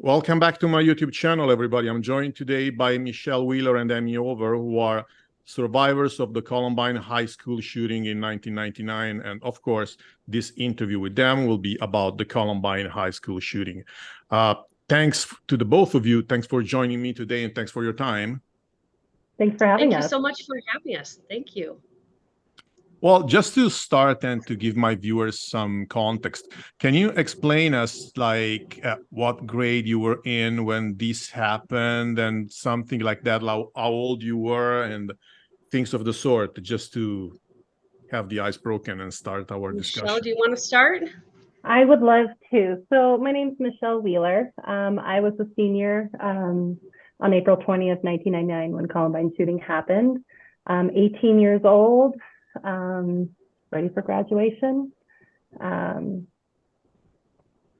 Welcome back to my YouTube channel, everybody. I'm joined today by Michelle Wheeler and Amy Over, who are survivors of the Columbine High School shooting in 1999. And of course, this interview with them will be about the Columbine High School shooting. Thanks to the both of you. Thanks for joining me today, and thanks for your time. Thanks for having us. Thank you so much for having us. Thank you. Well, just to start and to give my viewers some context, can you explain us what grade you were in when this happened and something like that, how old you were and things of the sort, just to have the ice broken and start our discussion? Michelle, do you want to start? I would love to. So my name's Michelle Wheeler. I was a senior on April 20th, 1999 when Columbine shooting happened. 18 years old. Ready for graduation.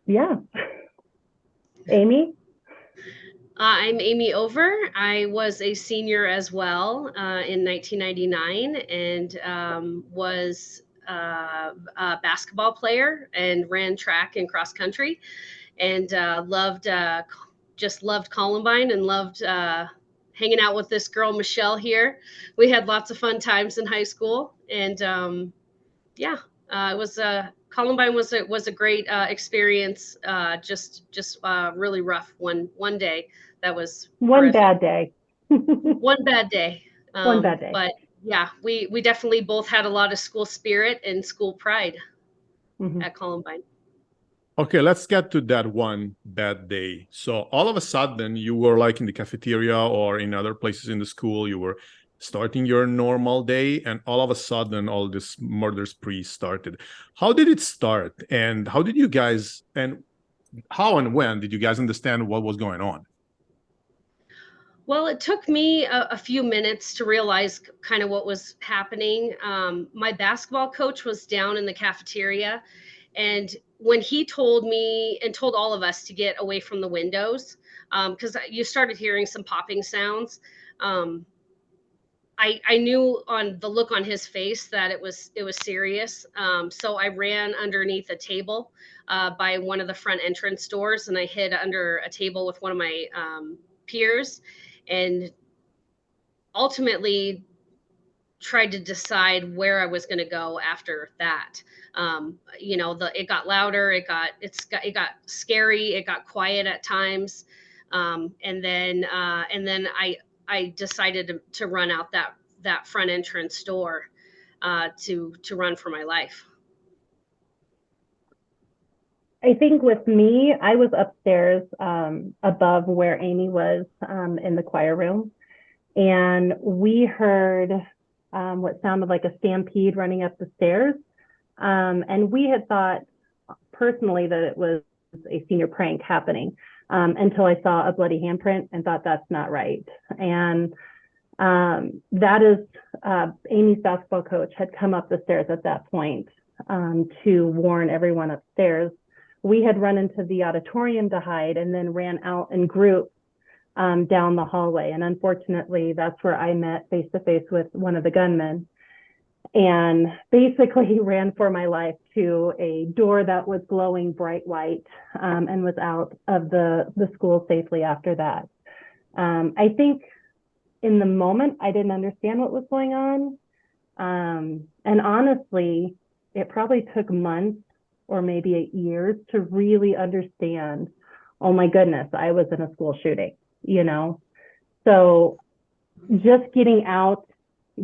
Yeah. Amy? I'm Amy Over. I was a senior as well in 1999 and was a basketball player and ran track and cross country and just loved Columbine and loved hanging out with this girl, Michelle, here. We had lots of fun times in high school. And Columbine was a great experience. Just really rough one day. That was one bad day. One bad day. One bad day. But yeah, we definitely both had a lot of school spirit and school pride at Columbine. Okay, let's get to that one bad day. So all of a sudden you were like in the cafeteria or in other places in the school, you were starting your normal day, and all of a sudden all this murder spree started. How did it start? And how and when did you guys understand what was going on? Well, it took me a few minutes to realize kind of what was happening. My basketball coach was down in the cafeteria, and when he told me and told all of us to get away from the windows, because you started hearing some popping sounds, I knew on the look on his face that it was serious. So I ran underneath a table by one of the front entrance doors, and I hid under a table with one of my peers, and ultimately tried to decide where I was going to go after that. It got louder, it got scary, it got quiet at times, and then I decided to run out that front entrance door to run for my life. I think with me, I was upstairs above where Amy was in the choir room, and we heard what sounded like a stampede running up the stairs. And we had thought personally that it was a senior prank happening until I saw a bloody handprint and thought that's not right. And that is Amy's basketball coach had come up the stairs at that point to warn everyone upstairs. We had run into the auditorium to hide and then ran out in groups down the hallway. And unfortunately, that's where I met face to face with one of the gunmen, and basically ran for my life to a door that was glowing bright white and was out of the school safely after that. I think in the moment, I didn't understand what was going on. And honestly, it probably took months or maybe years to really understand, oh my goodness, I was in a school shooting, So just getting out,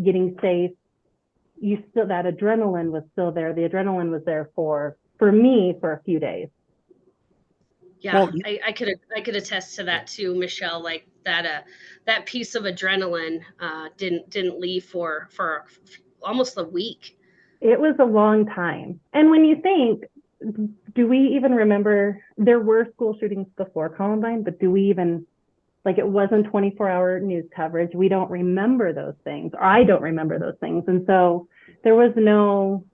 getting safe, that adrenaline was still there. The adrenaline was there for me for a few days. Yeah, well, I could attest to that too, Michelle. Like that piece of adrenaline didn't leave for almost a week. It was a long time. And when you think, do we even remember there were school shootings before Columbine, but do we even, it wasn't 24-hour news coverage. We don't remember those things, or I don't remember those things. And so there was no,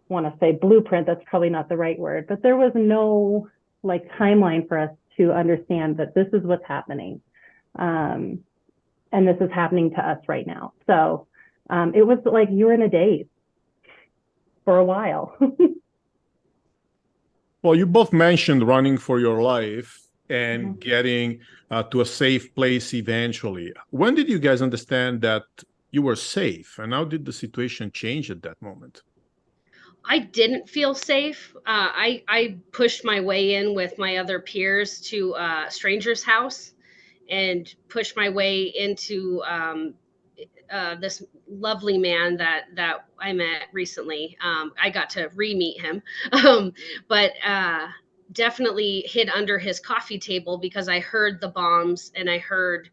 I want to say blueprint, that's probably not the right word, but there was no timeline for us to understand that this is what's happening. And this is happening to us right now. So it was like you were in a daze for a while. Well, you both mentioned running for your life. and getting to a safe place eventually. When did you guys understand that you were safe, and how did the situation change at that moment? I didn't feel safe. I pushed my way in with my other peers to a stranger's house and pushed my way into this lovely man that I met recently. I got to re-meet him, but definitely hid under his coffee table because I heard the bombs and I heard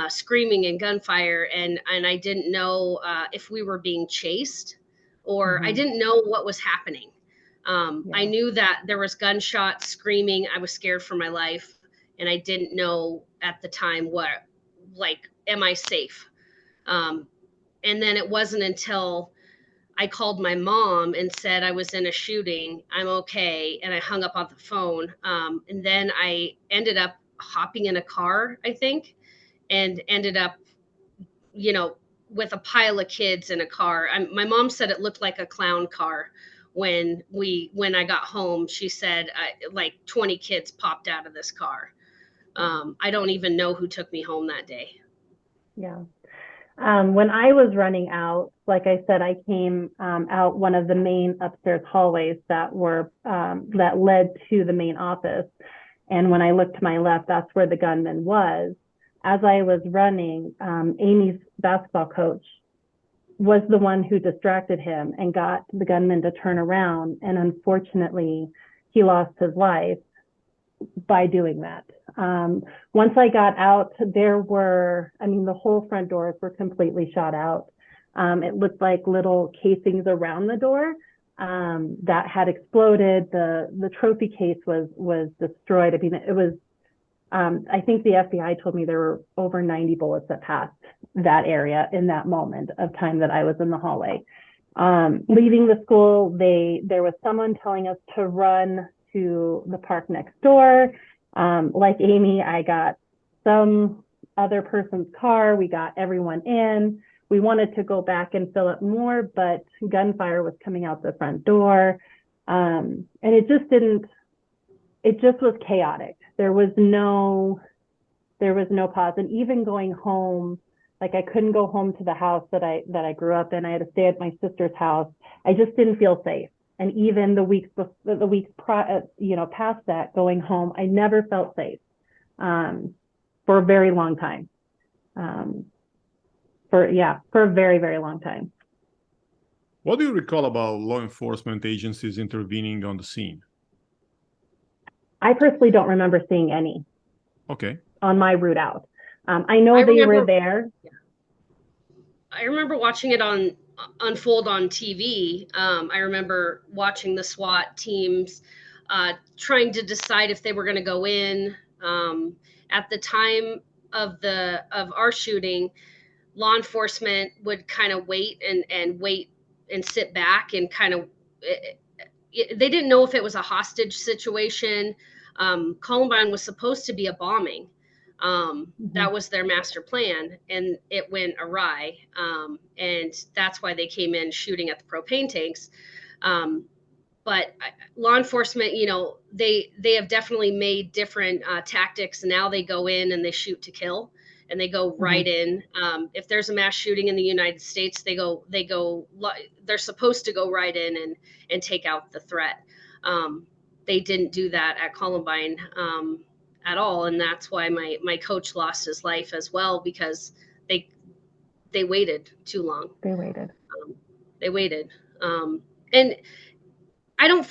screaming and gunfire, and I didn't know if we were being chased or I didn't know what was happening. I knew that there was gunshots, screaming. I was scared for my life, and I didn't know at the time am I safe? And then it wasn't until I called my mom and said I was in a shooting, I'm okay, and I hung up on the phone. And then I ended up hopping in a car, I think, and ended up, with a pile of kids in a car. My mom said it looked like a clown car when I got home. She said like 20 kids popped out of this car. I don't even know who took me home that day. Yeah. When I was running out, like I said, I came out one of the main upstairs hallways that led to the main office. And when I looked to my left, that's where the gunman was. As I was running, Amy's basketball coach was the one who distracted him and got the gunman to turn around. And unfortunately, he lost his life by doing that. Once I got out, the whole front doors were completely shot out. It looked like little casings around the door that had exploded. The trophy case was destroyed. I mean, it was, I think the FBI told me there were over 90 bullets that passed that area in that moment of time that I was in the hallway. Leaving the school, there was someone telling us to run to the park next door. Like Amy, I got some other person's car. We got everyone in. We wanted to go back and fill up more, but gunfire was coming out the front door. And it just was chaotic. There was no pause. And even going home, like I couldn't go home to the house that I grew up in. I had to stay at my sister's house. I just didn't feel safe. And even the weeks past that, going home, I never felt safe for a very long time. For a very, very long time. What do you recall about law enforcement agencies intervening on the scene? I personally don't remember seeing any. Okay. On my route out. I know they were there. Yeah. I remember watching it unfold on TV. I remember watching the SWAT teams trying to decide if they were going to go in. At the time of our shooting, law enforcement would kind of wait and sit back and kind of. They didn't know if it was a hostage situation. Columbine was supposed to be a bombing. That was their master plan, and it went awry. And that's why they came in shooting at the propane tanks. But law enforcement, they have definitely made different tactics. Now they go in and they shoot to kill, and they go right in. If there's a mass shooting in the United States, they're supposed to go right in and take out the threat. They didn't do that at Columbine at all, and that's why my coach lost his life as well, because they waited too long. They waited. And I don't,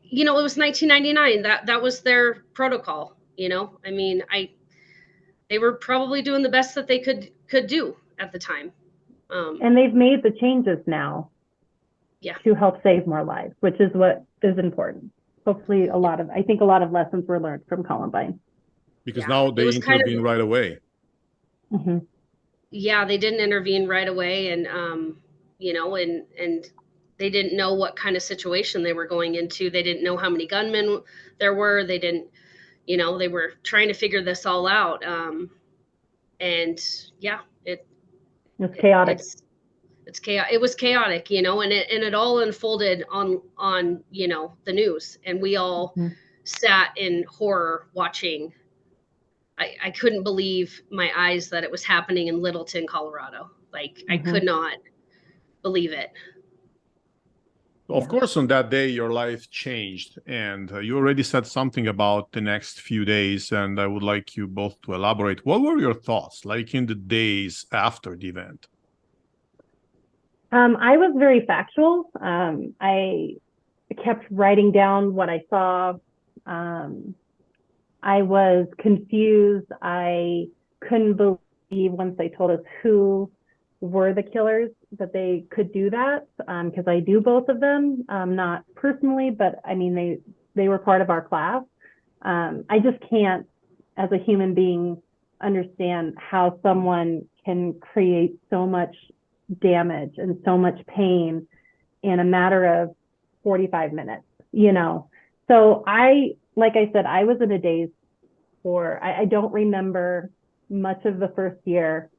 it was 1999. That was their protocol. I mean, they were probably doing the best that they could do at the time. And they've made the changes now. Yeah. To help save more lives, which is what is important. Hopefully, I think a lot of lessons were learned from Columbine. Because now they intervene right away. Yeah, they didn't intervene right away, and and they didn't know what kind of situation they were going into. They didn't know how many gunmen there were. They didn't, they were trying to figure this all out. And yeah, it's chaotic. It was chaotic, and it all unfolded on the news, and we all sat in horror watching. I couldn't believe my eyes that it was happening in Littleton, Colorado. Like, I could not believe it. Of course, on that day, your life changed, and you already said something about the next few days, and I would like you both to elaborate. What were your thoughts like in the days after the event? I was very factual. I kept writing down what I saw. I was confused. I couldn't believe once they told us who were the killers that they could do that, because I do both of them, not personally, but I mean, they were part of our class. I just can't, as a human being, understand how someone can create so much damage and so much pain in a matter of 45 minutes, you know? So like I said, I was in a daze I don't remember much of the first year.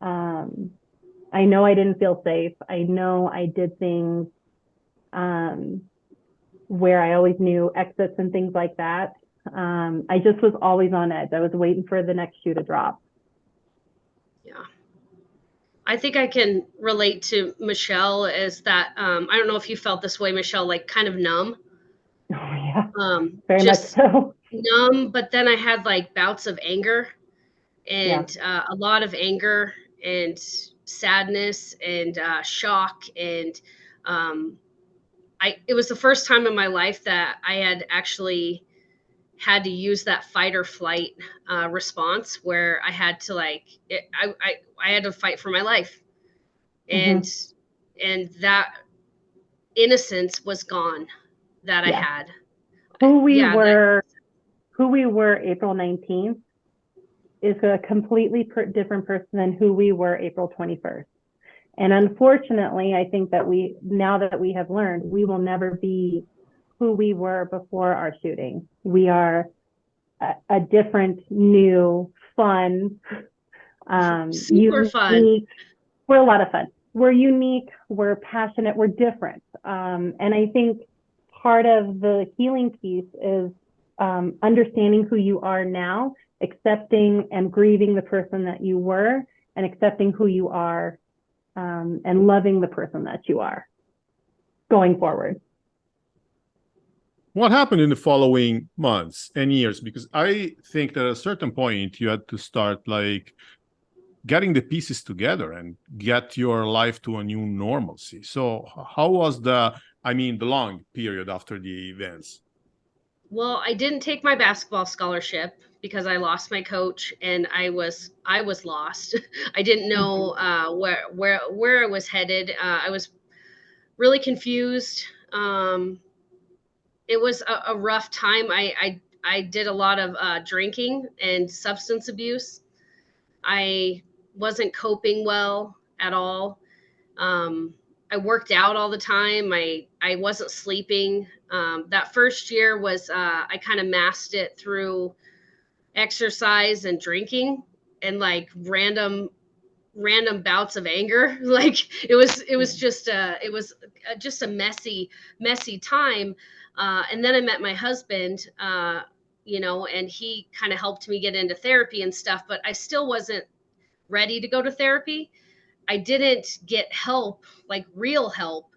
I know I didn't feel safe. I know I did things where I always knew exits and things like that. I just was always on edge. I was waiting for the next shoe to drop. Yeah. I think I can relate to Michelle as that. I don't know if you felt this way, Michelle, like kind of numb. Oh yeah, Very much so. Numb, but then I had like bouts of anger and a lot of anger and sadness and shock. And it was the first time in my life that I had actually had to use that fight or flight response where I had to I had to fight for my life. And that innocence was gone that I had. Who we were April 19th is a completely different person than who we were April 21st. And unfortunately, I think that now that we have learned, we will never be who we were before our shooting. We are a different, new, fun, super fun. We're a lot of fun. We're unique, we're passionate, we're different. And I think part of the healing piece is understanding who you are now, accepting and grieving the person that you were, and accepting who you are, and loving the person that you are going forward. What happened in the following months and years? Because I think that at a certain point you had to start like getting the pieces together and get your life to a new normalcy. So how was the long period after the events? Well, I didn't take my basketball scholarship because I lost my coach and I was lost. I didn't know where I was headed. I was really confused. It was a rough time. I did a lot of drinking and substance abuse. I wasn't coping well at all. I worked out all the time. I wasn't sleeping. That first year was I kind of masked it through exercise and drinking and like random bouts of anger. Like it was just a messy time. And then I met my husband, and he kind of helped me get into therapy and stuff, but I still wasn't ready to go to therapy. I didn't get help, like real help,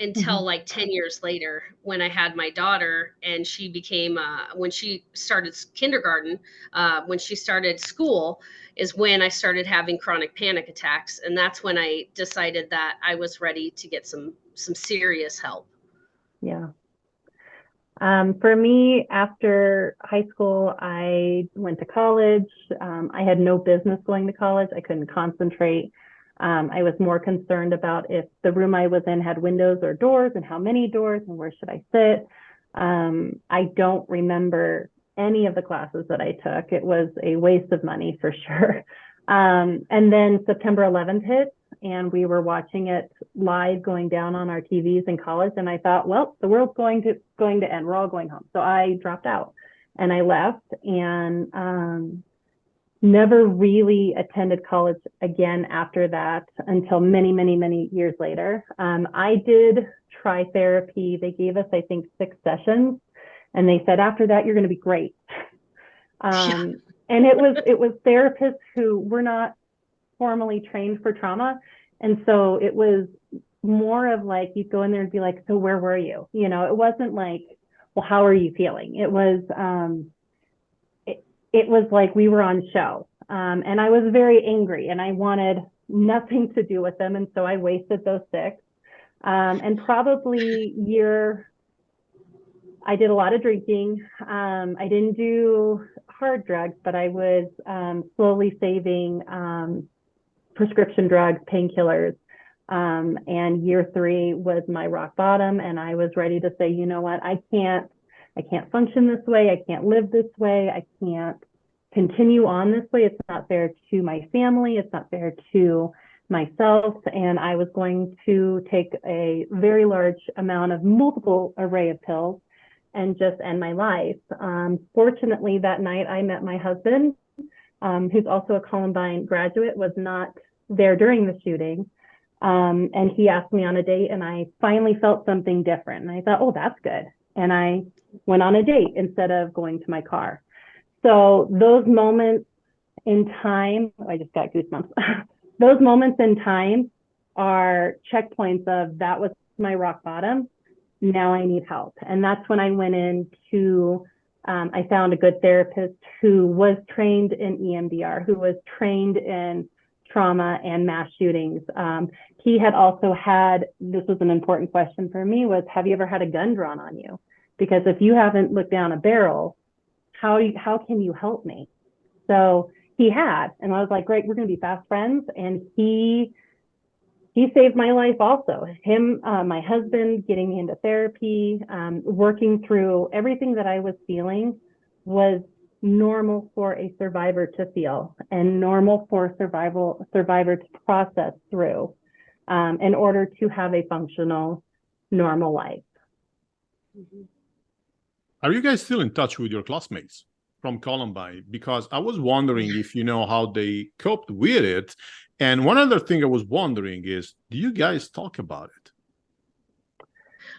until like 10 years later when I had my daughter and she became, when she started kindergarten, when she started school is when I started having chronic panic attacks. And that's when I decided that I was ready to get some serious help. Yeah. For me, after high school, I went to college. I had no business going to college. I couldn't concentrate. I was more concerned about if the room I was in had windows or doors and how many doors and where should I sit. I don't remember any of the classes that I took. It was a waste of money for sure. And then September 11th hit and we were watching it live going down on our TVs in college. And I thought, well, the world's going to end. We're all going home. So I dropped out and I left and never really attended college again after that until many, many, many years later. I did try therapy. They gave us, I think, 6 sessions. And they said, after that, you're going to be great. Yeah. And it was therapists who were not formally trained for trauma. And so it was more of like, you'd go in there and be like, so where were you? You know, it wasn't like, well, how are you feeling? It was, it was like we were on show. And I was very angry and I wanted nothing to do with them. And so I wasted those 6. And probably I did a lot of drinking. I didn't do hard drugs, but I was slowly saving prescription drugs, painkillers. And year 3 was my rock bottom. And I was ready to say, you know what, I can't function this way. I can't live this way. I can't continue on this way. It's not fair to my family. It's not fair to myself. And I was going to take a very large amount of multiple array of pills and just end my life. Fortunately, that night I met my husband, who's also a Columbine graduate, was not there during the shooting. And he asked me on a date and I finally felt something different. And I thought, oh, that's good. And I went on a date instead of going to my car. So those moments in time, I just got goosebumps. Those moments in time are checkpoints of that was my rock bottom. Now I need help. And that's when I went into, I found a good therapist who was trained in EMDR, who was trained in trauma and mass shootings. He had also had, this was an important question for me, was have you ever had a gun drawn on you? Because if you haven't looked down a barrel, how can you help me? So he had, and I was like, great, we're going to be fast friends. And he saved my life also. Him, my husband, getting me into therapy, working through everything that I was feeling was normal for a survivor to feel and normal for a survivor to process through in order to have a functional, normal life. Mm-hmm. Are you guys still in touch with your classmates from Columbine? Because I was wondering if you know how they coped with it. And one other thing I was wondering is, do you guys talk about it?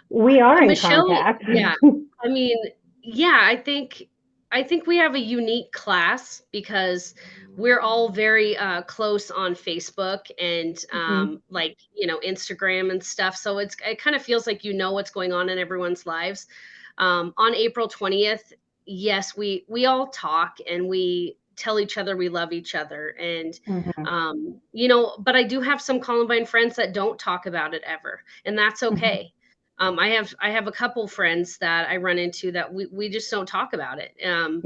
We are in Michelle, contact. Yeah. I mean, yeah, I think we have a unique class because we're all very close on Facebook and like, you know, Instagram and stuff. So it kind of feels like you know what's going on in everyone's lives. On April 20th, yes, we all talk and we tell each other we love each other. And, you know, but I do have some Columbine friends that don't talk about it ever. And that's okay. I have a couple friends that I run into that we just don't talk about it.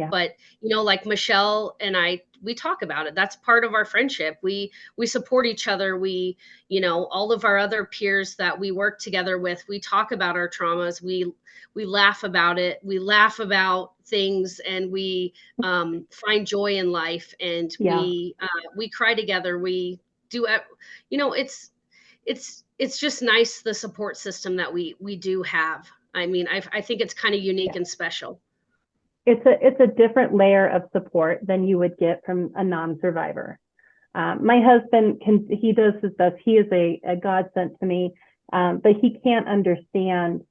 But, you know, like Michelle and I, we talk about it. That's part of our friendship. We support each other. We, you know, all of our other peers that we work together with, we talk about our traumas. We laugh about it. We laugh about things and we find joy in life and we cry together. We do, you know, it's just nice, the support system that we do have. I mean, I think it's kind of unique and special. It's a different layer of support than you would get from a non-survivor. My husband he does his best. He is a godsend to me, but he can't understand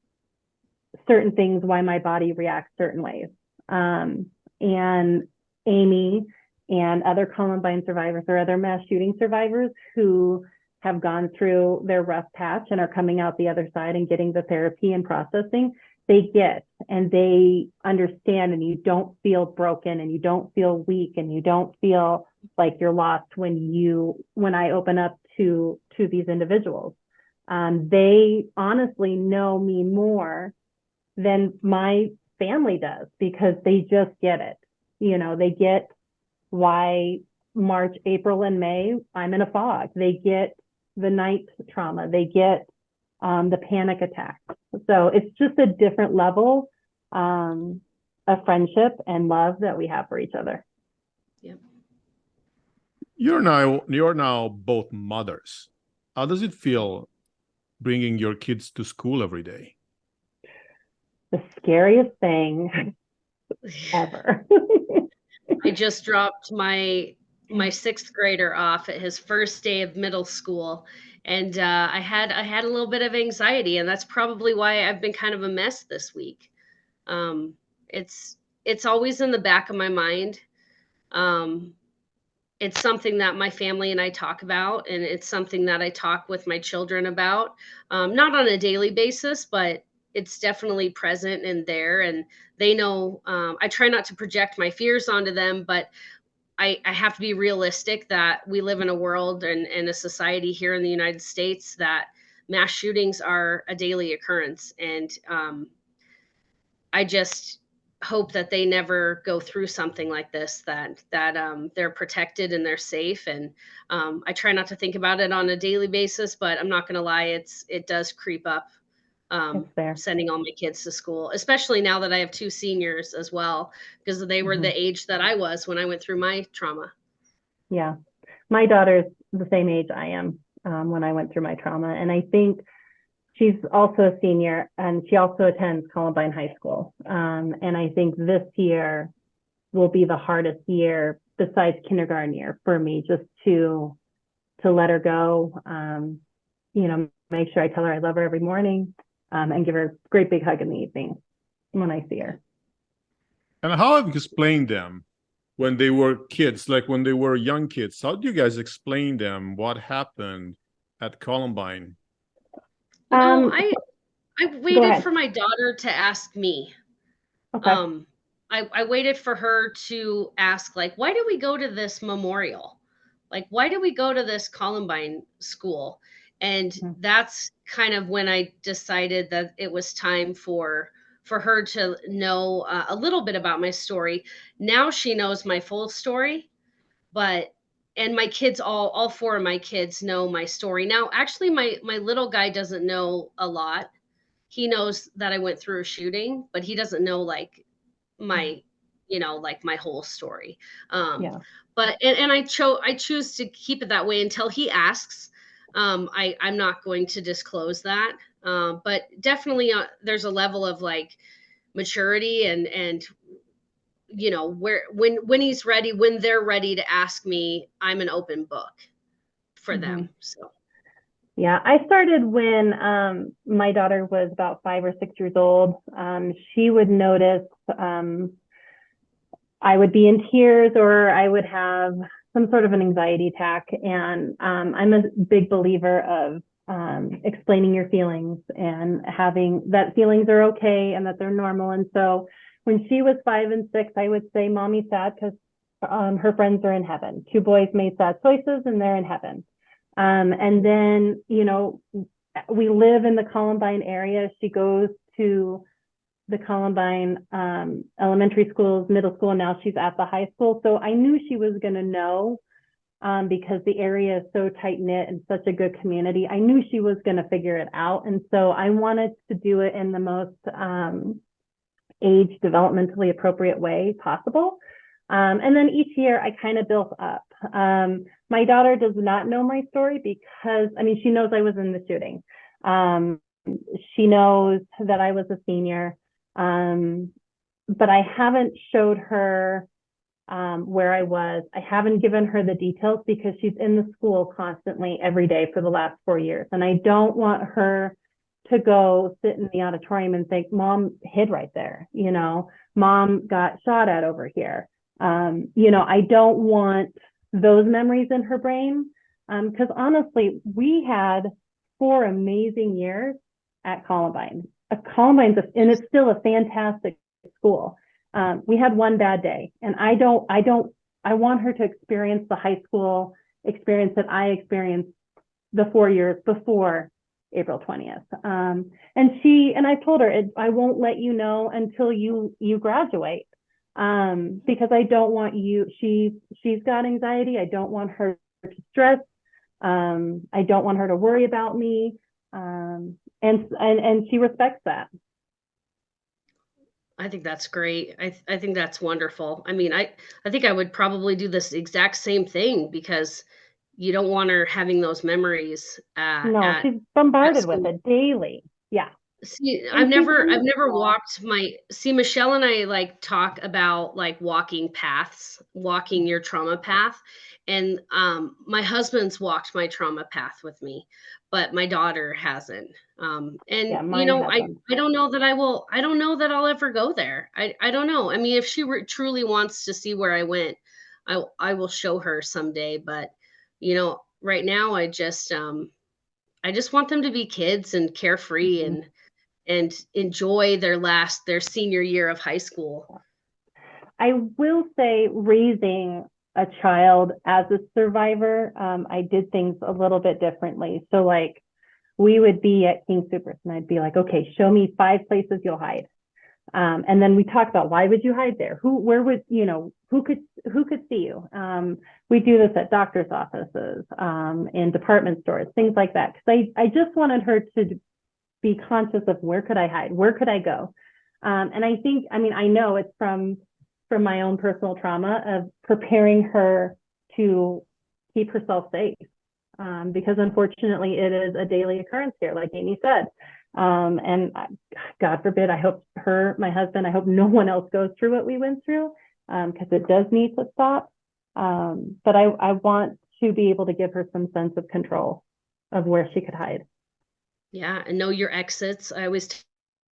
certain things, why my body reacts certain ways. And Amy and other Columbine survivors or other mass shooting survivors who have gone through their rough patch and are coming out the other side and getting the therapy and processing, they get and they understand, and you don't feel broken and you don't feel weak and you don't feel like you're lost when I open up to these individuals. They honestly know me more than my family does because they just get it. You know, they get why March, April, and May, I'm in a fog. They get the night trauma. They get the panic attack. So it's just a different level of friendship and love that we have for each other. Yeah. You're now both mothers. How does it feel bringing your kids to school every day? The scariest thing ever. I just dropped my 6th grader off at his first day of middle school, and I had a little bit of anxiety, and that's probably why I've been kind of a mess this week. It's always in the back of my mind. Um, it's something that my family and I talk about, and it's something that I talk with my children about, not on a daily basis, but it's definitely present and there. And they know, I try not to project my fears onto them, but I have to be realistic that we live in a world and a society here in the United States that mass shootings are a daily occurrence. And I just hope that they never go through something like this, that they're protected and they're safe. And I try not to think about it on a daily basis, but I'm not going to lie, it does creep up. It's there. Sending all my kids to school, especially now that I have 2 seniors as well, because they were the age that I was when I went through my trauma. Yeah. My daughter's the same age I am when I went through my trauma. And I think she's also a senior, and she also attends Columbine High School. And I think this year will be the hardest year besides kindergarten year for me, just to let her go. You know, make sure I tell her I love her every morning, and give her a great big hug in the evening when I see her. And how have you explained them when they were kids, like when they were young kids? How do you guys explain them what happened at Columbine? I waited for my daughter to ask me. Okay. I waited for her to ask, like, why do we go to this memorial? Like, why do we go to this Columbine school? And that's kind of when I decided that it was time for her to know a little bit about my story. Now she knows my full story, and my kids, all 4 of my kids know my story. Now, actually, my little guy doesn't know a lot. He knows that I went through a shooting, but he doesn't know like my, like my whole story. But I choose to keep it that way until he asks. I'm not going to disclose that. But definitely there's a level of like maturity and where when he's ready, when they're ready to ask me, I'm an open book for them. So yeah, I started when my daughter was about 5 or 6 years old. She would notice I would be in tears, or I would have some sort of an anxiety attack. And I'm a big believer of explaining your feelings and having that feelings are okay and that they're normal. And so when she was 5 and 6, I would say, Mommy's sad because her friends are in heaven. 2 boys made sad choices and they're in heaven. And then, we live in the Columbine area. She goes to the Columbine elementary schools, middle school, and now she's at the high school. So I knew she was going to know because the area is so tight knit and such a good community. I knew she was going to figure it out. And so I wanted to do it in the most age developmentally appropriate way possible. And then each year I kind of built up. My daughter does not know my story because, she knows I was in the shooting. She knows that I was a senior, but I haven't showed her where I was. I haven't given her the details because she's in the school constantly every day for the last 4 years. And I don't want her to go sit in the auditorium and think, Mom hid right there. Mom got shot at over here. I don't want those memories in her brain. Because honestly, we had 4 amazing years at Columbine. Columbine's and it's still a fantastic school. We had one bad day, and I want her to experience the high school experience that I experienced the 4 years before April 20th. And I told her, I won't let you know until you graduate. Because I don't want she's got anxiety. I don't want her to stress. I don't want her to worry about me. And she respects that. I think that's great. I think that's wonderful. I think I would probably do this exact same thing because you don't want her having those memories. No, she's bombarded with it daily. Yeah. See, I think I've never walked Michelle and I like talk about like walking paths, walking your trauma path. And my husband's walked my trauma path with me, but my daughter hasn't. And yeah, mine hasn't. I don't know that I don't know that I'll ever go there. I don't know. I mean, if she truly wants to see where I went, I will show her someday. But right now I just want them to be kids and carefree Mhm. and enjoy their senior year of high school. I will say raising a child as a survivor, I did things a little bit differently. So like we would be at King Supers and I'd be like, okay, show me 5 places you'll hide. And then we talk about why would you hide there? Where would, who could see you? We do this at doctor's offices, in department stores, things like that. Cause I just wanted her to be conscious of where could I hide? Where could I go? And I think, I know it's from my own personal trauma of preparing her to keep herself safe. Because unfortunately it is a daily occurrence here, like Amy said. And God forbid, I hope my husband, I hope no one else goes through what we went through, because it does need to stop. But I want to be able to give her some sense of control of where she could hide. Yeah, and know your exits. I always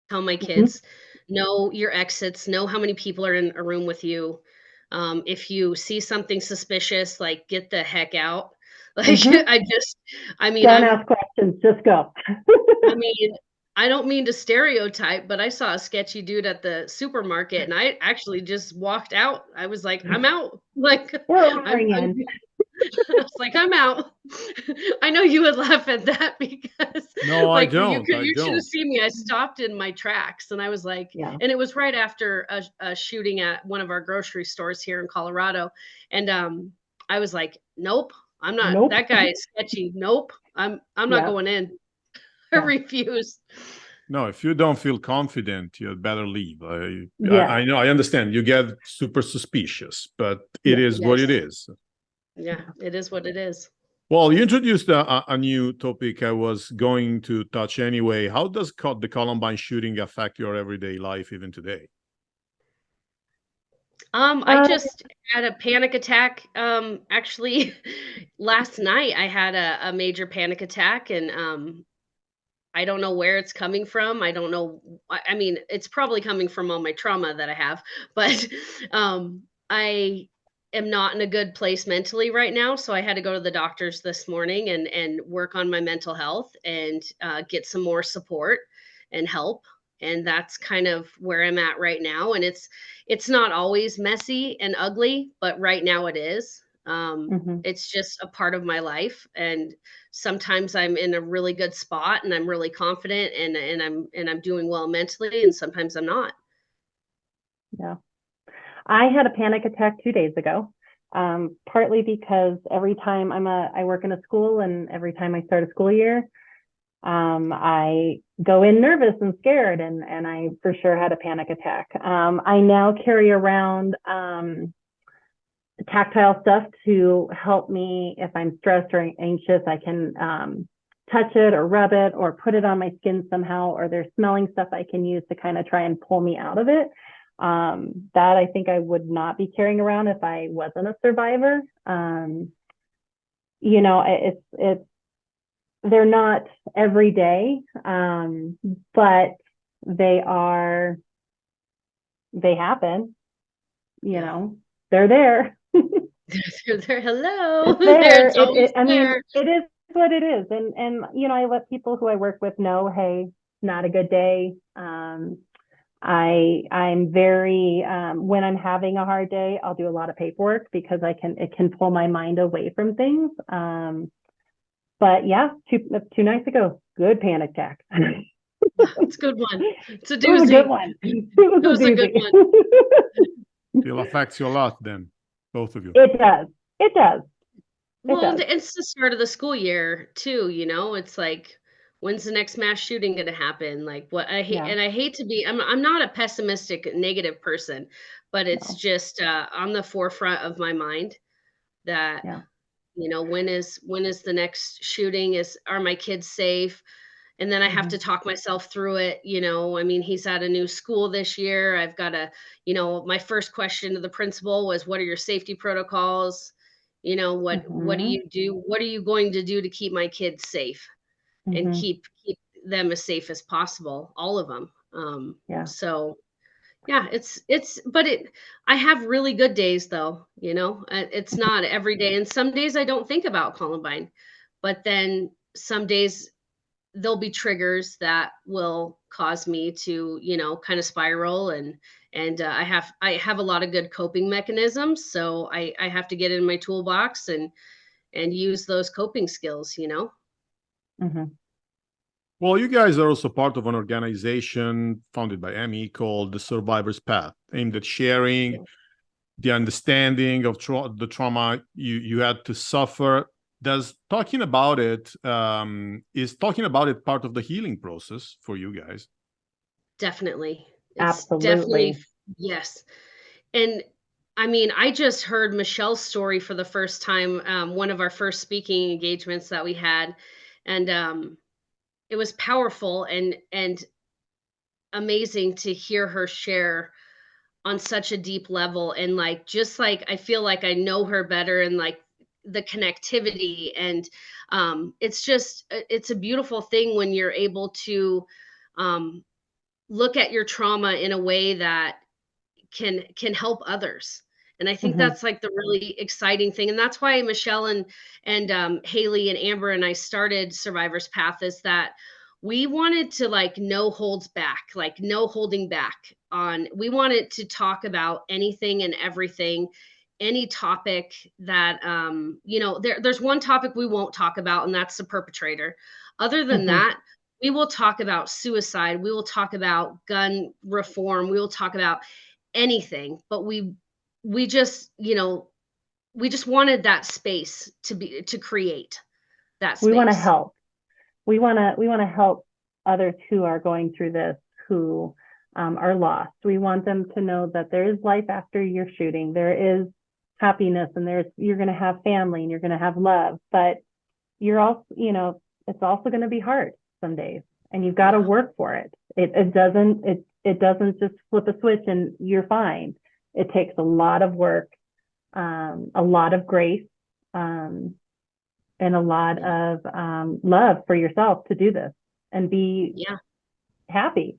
tell my Mm-hmm. kids, know your exits, know how many people are in a room with you. If you see something suspicious, like get the heck out. Like Mm-hmm. I mean, Don't ask questions, just go. I mean, I don't mean to stereotype, but I saw a sketchy dude at the supermarket and I actually just walked out. I was like, I'm out. Like We're I'm, ordering I'm in. I was like, I'm out. I know you would laugh at that because No, I like don't. I you should have don't. seen me. I stopped in my tracks and I was like, Yeah. and it was right after a shooting at one of our grocery stores here in Colorado. And I was like, nope, I'm not, Nope. that guy is sketchy. Nope. I'm not Yeah. going in. I Yeah. refuse. No, if you don't feel confident, you'd better leave. Yeah. I know, I understand. You get super suspicious, but it Yeah. is what it Yes. is. Yeah, it is what it is. Well, you introduced a new topic I was going to touch anyway. How does the Columbine shooting affect your everyday life even today? I just had a panic attack. Actually, last night I had a major panic attack, and I don't know where it's coming from. I don't know. I mean, it's probably coming from all my trauma that I have, but I am not in a good place mentally right now. So I had to go to the doctors this morning and work on my mental health and get some more support and help. And that's kind of where I'm at right now. And it's not always messy and ugly, but right now it is. Mm-hmm. It's just a part of my life, and sometimes I'm in a really good spot and I'm really confident and I'm doing well mentally, and sometimes I'm not. Yeah. I had a panic attack 2 days ago, partly because every time I work in a school, and every time I start a school year, I go in nervous and scared, and I for sure had a panic attack. I now carry around tactile stuff to help me if I'm stressed or anxious. I can touch it or rub it or put it on my skin somehow, or there's smelling stuff I can use to kind of try and pull me out of it. That I think I would not be carrying around if I wasn't a survivor. It's they're not every day, but they happen. They're there. They're hello. It's there. It's always there. It is what it is, and I let people who I work with know, hey, not a good day. I'm very when I'm having a hard day, I'll do a lot of paperwork because it can pull my mind away from things. But yeah, two nights ago, good panic attack. It's a good one. It's a It was a good doozy. one. It was a good one. It affects you a lot then, both of you. It does. It does. Well, it's the start of the school year too, It's like, when's the next mass shooting going to happen? Like what I hate, Yeah. and I hate to be, I'm not a pessimistic, negative person, but it's just on the forefront of my mind that, Yeah. when is the next shooting? Are my kids safe? and then I have to talk myself through it. I mean, he's at a new school this year. I've got to, my first question to the principal was, what are your safety protocols? What do Mhm. you do? What are you going to do to keep my kids safe and Mhm. keep them as safe as possible, all of them. Yeah. So yeah, but I have really good days though, it's not every day. And some days I don't think about Columbine, but then some days there'll be triggers that will cause me to, kind of spiral, and I have a lot of good coping mechanisms. So I have to get in my toolbox and use those coping skills. Mhm. Well, you guys are also part of an organization founded by Emmy called the Survivor's Path, aimed at sharing the understanding of the trauma you had to suffer. Is talking about it part of the healing process for you guys? Definitely. It's definitely, Absolutely. yes. And I mean, I just heard Michelle's story for the first time, one of our first speaking engagements that we had. And it was powerful and amazing to hear her share on such a deep level. And like, just like, I feel like I know her better, and like the connectivity. And it's a beautiful thing when you're able to um, look at your trauma in a way that can help others. And I think Mhm. that's like the really exciting thing. And that's why Michelle and Haley and Amber and I started Survivor's Path, is that we wanted to, like, no holds back, like no holding back on. We wanted to talk about anything and everything, any topic that there's one topic we won't talk about, and that's the perpetrator. Other than Mhm. that, we will talk about suicide, we will talk about gun reform, we will talk about anything. But we just, we just wanted that space to create that We want to space. help. We want to help others who are going through this, who are lost. We want them to know that there is life after your shooting. There is happiness, and you're going to have family, and you're going to have love. But you're also, it's also going to be hard some days, and you've got to Yeah. work for it. It doesn't just flip a switch and you're fine. It takes a lot of work, a lot of grace, um, and a lot Yeah. of love for yourself to do this and be Yeah. happy.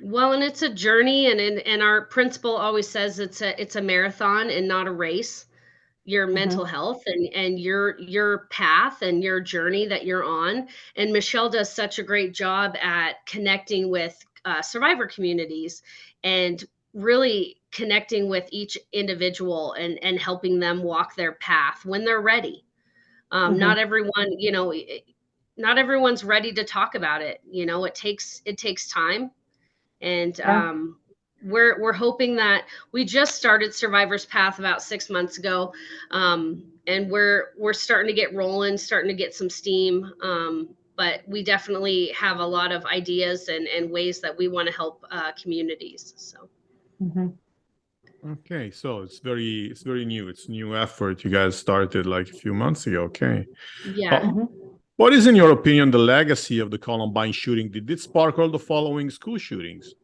Well, and it's a journey, and our principal always says it's a marathon and not a race. Your mental Mhm. health and your path and your journey that you're on. And Michelle does such a great job at connecting with survivor communities, and really connecting with each individual and helping them walk their path when they're ready. Not Mhm. everyone, not everyone's ready to talk about it. It takes time. And Yeah. we're hoping that we just started Survivor's Path about 6 months ago, and we're starting to get rolling, starting to get some steam. But we definitely have a lot of ideas and ways that we want to help communities. So Mhm. Okay, so it's very new. It's a new effort. You guys started like a few months ago. Okay. yeah. Uh, Mhm. what is, in your opinion, the legacy of the Columbine shooting? Did it spark all the following school shootings?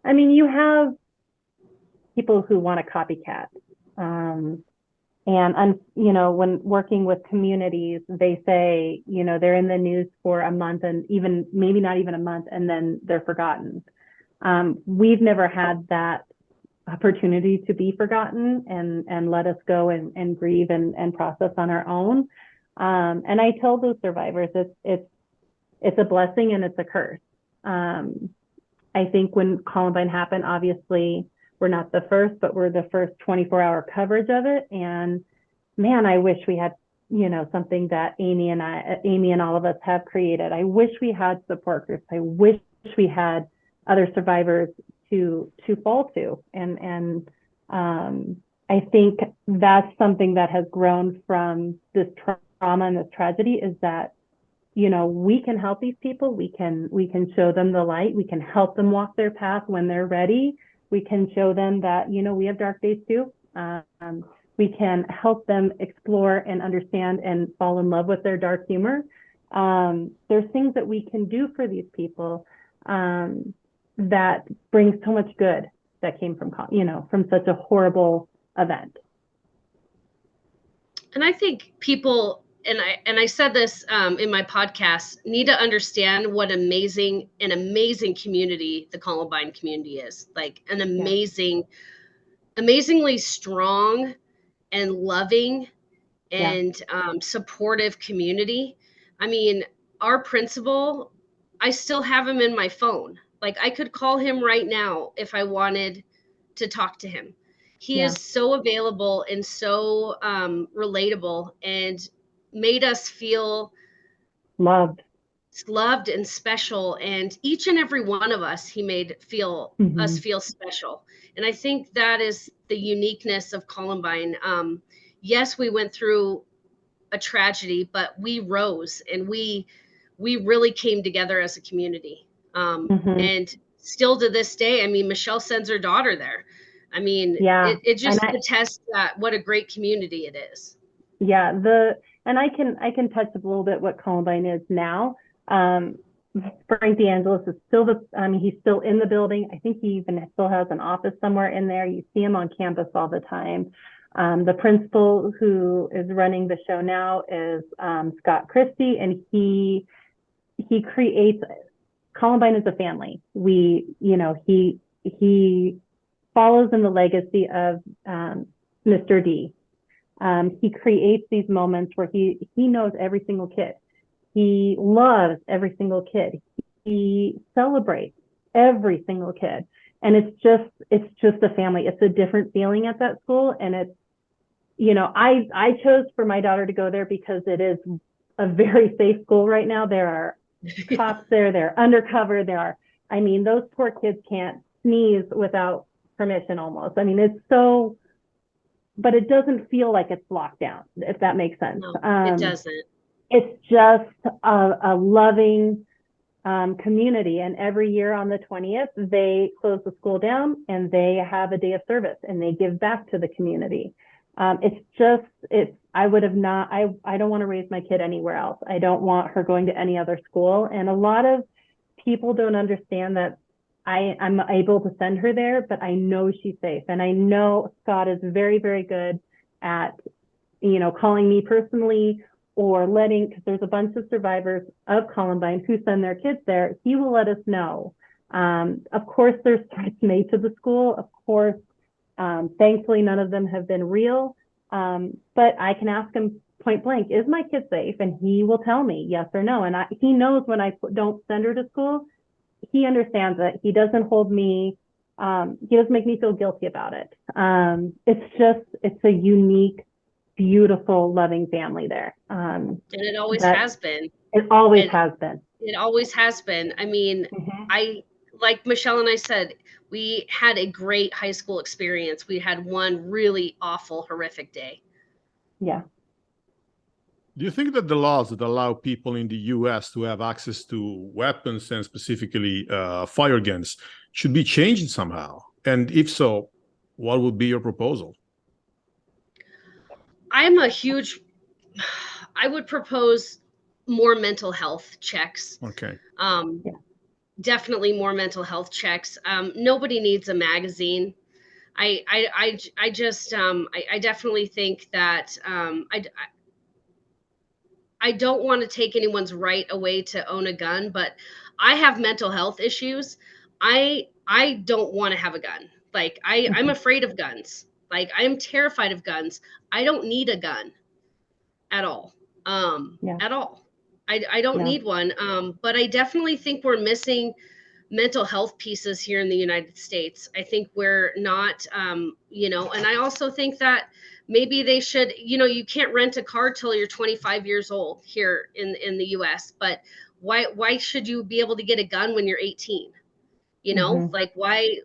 I mean, you have people who want to copycat. Um, and when working with communities, they say, they're in the news for a month, and even maybe not even a month, and then they're forgotten. We've never had that opportunity to be forgotten and let us go and grieve and process on our own. And I tell those survivors, it's a blessing and it's a curse. Um, I think when Columbine happened, obviously we're not the first, but we're the first 24-hour coverage of it. And man, I wish we had, something that Amy and all of us have created. I wish we had support groups. I wish we had other survivors to fall to. And I think that's something that has grown from this trauma and this tragedy, is that we can help these people. We can show them the light. We can help them walk their path when they're ready. We can show them that we have dark days too. We can help them explore and understand and fall in love with their dark humor. There's things that we can do for these people that bring so much good that came from, from such a horrible event. And I think people, and I said this in my podcast, need to understand what an amazing community the Columbine community is. Like an amazingly strong and loving and supportive community. I mean, our principal, I still have him in my phone. Like I could call him right now if I wanted to talk to him. He is so available and so relatable, and made us feel loved and special. And each and every one of us, he made us feel special. And I think that is the uniqueness of Columbine. Yes, we went through a tragedy, but we rose, and we really came together as a community. And still to this day, I mean, Michelle sends her daughter there. I mean, it just attests that what a great community it is. Yeah, and I can touch a little bit what Columbine is now. Frank DeAngelis is still he's still in the building. I think he even still has an office somewhere in there. You see him on campus all the time. The principal who is running the show now is Scott Christie, and he creates, Columbine is a family. He follows in the legacy of Mr. D. He creates these moments where he knows every single kid. He loves every single kid. He celebrates every single kid. And it's just a family. It's a different feeling at that school. And it's, I chose for my daughter to go there because it is a very safe school right now. There are cops there, they're undercover, those poor kids can't sneeze without permission almost. I mean, it's so, but it doesn't feel like it's locked down, if that makes sense. No, it doesn't. It's just a loving community. And every year on the 20th, they close the school down and they have a day of service and they give back to the community. I don't want to raise my kid anywhere else. I don't want her going to any other school. And a lot of people don't understand that I'm able to send her there, but I know she's safe. And I know Scott is very, very good at, calling me personally or because there's a bunch of survivors of Columbine who send their kids there. He will let us know. Of course, there's threats made to the school. Of course, thankfully, none of them have been real. But I can ask him point blank, is my kid safe? And he will tell me yes or no. And he knows when I don't send her to school. He understands it. He doesn't hold me. He doesn't make me feel guilty about it. It's a unique, beautiful, loving family there. And it always has been. It always has been. It always has been. I mean, like Michelle and I said, we had a great high school experience. We had one really awful, horrific day. Yeah. Do you think that the laws that allow people in the U.S. to have access to weapons and specifically fire guns should be changed somehow? And if so, what would be your proposal? I would propose more mental health checks. Okay. Definitely more mental health checks. Nobody needs a magazine. I definitely think that I don't want to take anyone's right away to own a gun, but I have mental health issues. I don't want to have a gun. Like I'm afraid of guns. Like I am terrified of guns. I don't need a gun at all. At all. I don't need one. But I definitely think we're missing mental health pieces here in the United States. I think we're not, and I also think that maybe they should, you can't rent a car till you're 25 years old here in the US, but why should you be able to get a gun when you're 18? Like why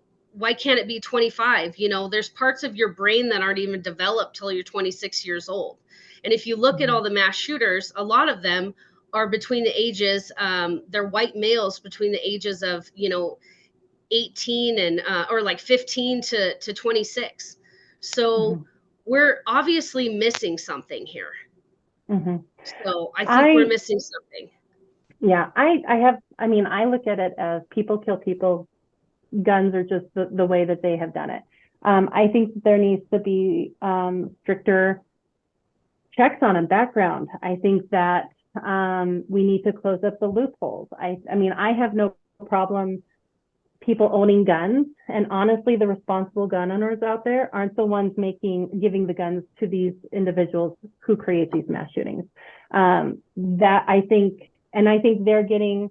can't it be 25? There's parts of your brain that aren't even developed till you're 26 years old. And if you look at all the mass shooters, a lot of them are between the ages, they're white males between the ages of, 18 and, or like 15 to 26. So we're obviously missing something here. Mhm. So I think we're I missing something. Yeah, I mean, I look at it as people kill people, guns are just the way that they have done it. I think there needs to be stricter checks on them, background. I think that we need to close up the loopholes. I mean, I have no problem people owning guns, and honestly, the responsible gun owners out there aren't the ones giving the guns to these individuals who create these mass shootings. That I think, and I think they're getting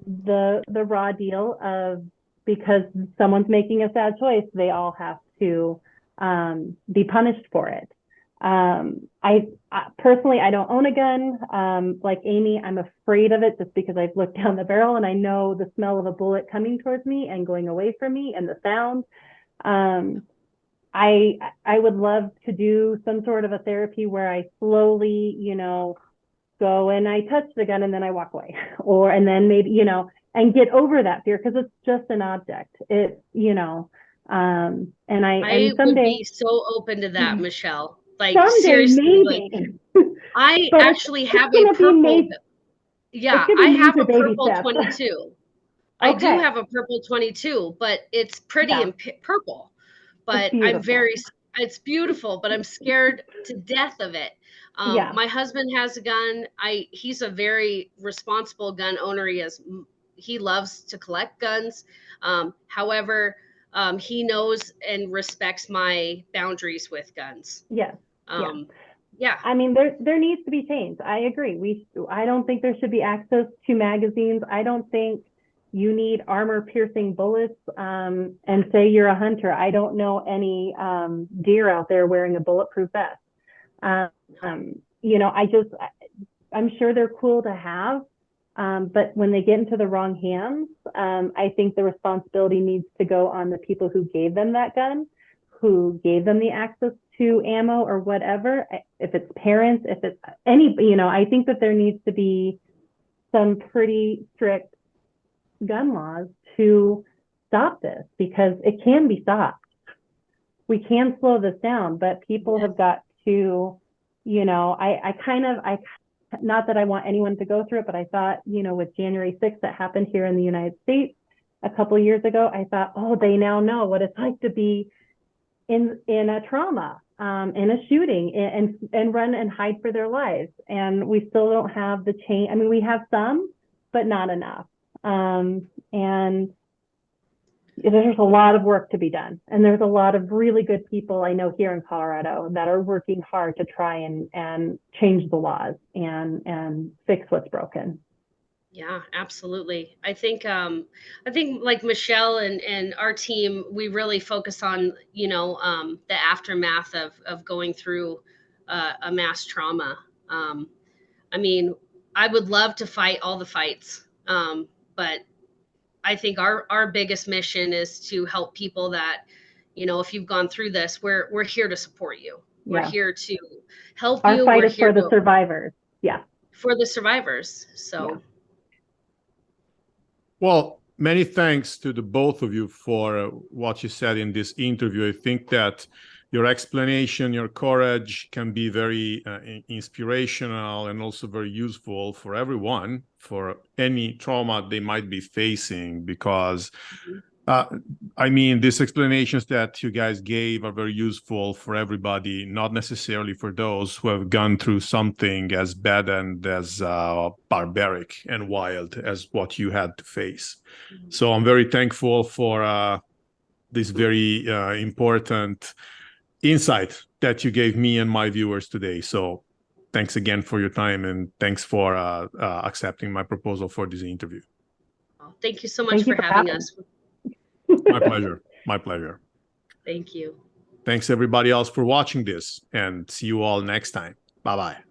the raw deal of, because someone's making a sad choice, they all have to be punished for it. I personally, I don't own a gun. Like Amy, I'm afraid of it just because I've looked down the barrel and I know the smell of a bullet coming towards me and going away from me and the sound. I would love to do some sort of a therapy where I slowly, go and I touch the gun and then I walk away, and then maybe, and get over that fear, because it's just an object. And I would someday, be so open to that, Michelle. Like someday seriously, like maybe. I But actually it's have a gonna be purple. it's Yeah, gonna I be have major a baby purple steps. 22. I do Okay. have a purple 22, but it's pretty Yeah, and purple. it's But beautiful. it's beautiful, but I'm scared to death of it. Yeah. My husband has a gun. He's a very responsible gun owner. He loves to collect guns. However, he knows and respects my boundaries with guns. Yes. Yeah. Yeah. I mean, there needs to be change. I agree. I don't think there should be access to magazines. I don't think you need armor-piercing bullets. And say you're a hunter. I don't know any deer out there wearing a bulletproof vest. I'm sure they're cool to have, but when they get into the wrong hands, I think the responsibility needs to go on the people who gave them that gun, who gave them the access to ammo or whatever. If it's parents, if it's any, I think that there needs to be some pretty strict gun laws to stop this, because it can be stopped. We can slow this down, but people have got to, I not that I want anyone to go through it, but I thought, with January 6th that happened here in the United States a couple of years ago, I thought, oh, they now know what it's like to be in a trauma, in a shooting, and run and hide for their lives. And we still don't have the change. I mean, we have some, but not enough. And there's a lot of work to be done. And there's a lot of really good people I know here in Colorado that are working hard to try and change the laws and fix what's broken. Yeah, absolutely. I think like Michelle and our team, we really focus on, the aftermath of going through a mass trauma. I mean, I would love to fight all the fights, but I think our biggest mission is to help people that, if you've gone through this, we're here to support you. We're here to help Our you. fight We're is here for the survivors. Yeah. For the survivors. So. Yeah. Well, many thanks to the both of you for what you said in this interview. I think that your explanation, your courage can be very inspirational and also very useful for everyone, for any trauma they might be facing, because I mean, these explanations that you guys gave are very useful for everybody, not necessarily for those who have gone through something as bad and as barbaric and wild as what you had to face. So I'm very thankful for this very important insight that you gave me and my viewers today. So thanks again for your time, and thanks for accepting my proposal for this interview. Thank you so much for having us. My pleasure. My pleasure. Thank you. Thanks everybody else for watching this, and see you all next time. Bye-bye.